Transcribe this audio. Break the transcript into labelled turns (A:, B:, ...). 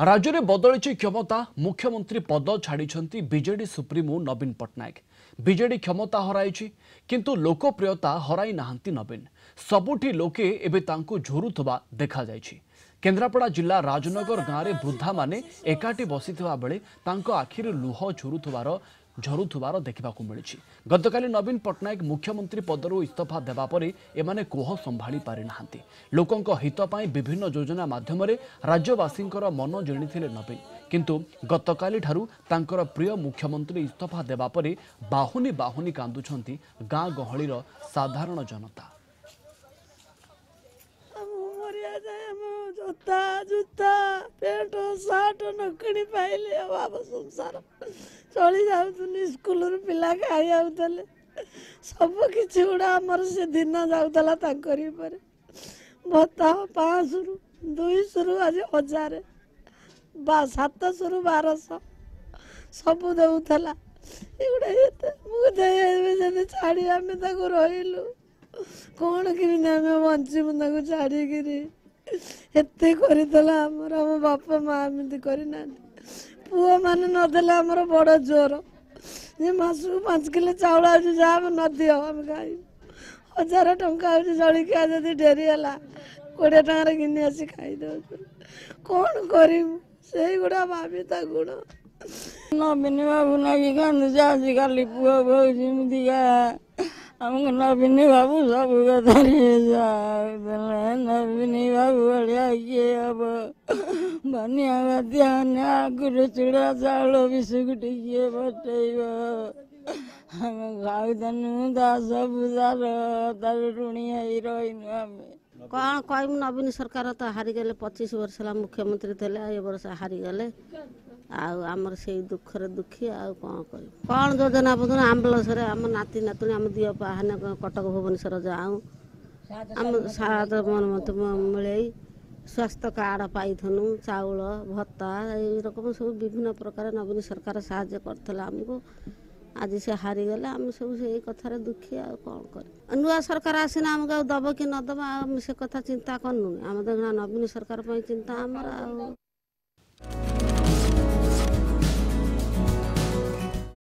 A: राज्य में बदली क्षमता मुख्यमंत्री पद छाड़ी बीजेडी सुप्रीमो नवीन पट्टनायक। बीजेडी क्षमता हराई किंतु लोकप्रियता हराई नाहंती नवीन। सबुठी लोके एबे तांकु झुरुथबा देखा जायछि। केन्द्रापड़ा जिला राजनगर गाँव में वृद्धा माने एकाठी बसिथिबा बेले तांको आखिर लुह झरुथबार देखा मिली। गतकाली नवीन पट्टनायक मुख्यमंत्री पदरु इस्तीफा देवा परे एमाने कोह संभाली पारि नाहांती। लोकंक हित पाई विभिन्न योजना माध्यम राज्यवासींकर मन जिणिथिले नवीन, किंतु गतकाली ठारू तांकर प्रिय मुख्यमंत्री इस्तीफा देवा परे बाहुनी बाहुनी कांदुछंती गाँ गहलीर साधारण जनता।
B: जोता जूता पेट साट नकड़ी पाइले अभाव संसार चली जाऊनी स्कूल पिला खाई आउतले सब किछि गुड़ा हमर से दिन जाउतला ताकरी पर भत्ता 500 रु 200 रु आज 1000 700 रु 1200 सब देउतला एगुडा एते मुदे जने छाड़ी आमे ताको रहिलु कोन कि आमे बंची मुंदा को छाड़ी गिरी एते करदेला आमर आम बापा माँ एमती करना पुओ मैंने नदेले आमर बड़ जोर जे मासक 5 किलो चाउल आज जा न दियो आम खाई 1000 टंका जलिकिया जदि डेरी है 20 टकर घिनी आसी खाई दे कौन करूँ से गुड़ा भाविता गुण नवीन बाबू नागी कांदुच आजिकल पुओ बहुत जमीका हमको नवीन बाबू सब नवीन बाबू बढ़िया किए हम बनिया बातिया आगुर चूड़ा चाउल बिस्कुट किए बटेब हम खाऊ सब तार ऋणी रहीनु आम
C: कौन कहूँ नवीन सरकार तो हारीगले 25 वर्ष है मुख्यमंत्री थे ये वर्ष हारीगले आमर से दुखर दुखी कौन योजना बोजना आम्बुलांस आम नाती नातुणी आम दिह पाने कटक भुवनेश्वर जाऊँ आम सात मत मिले स्वास्थ्य कार्ड पाइथनु चाउल भत्ता ये रकम सब विभिन्न प्रकार नवीन सरकार साहाय्य करथिला हमको आज से हारीगले आम सब से कथार दुखी आ कौन कर नुआ सरकार आसीना आमको दब कि नदब से कथा चिंता करनु आम तो नवीन सरकार चिंता आमर।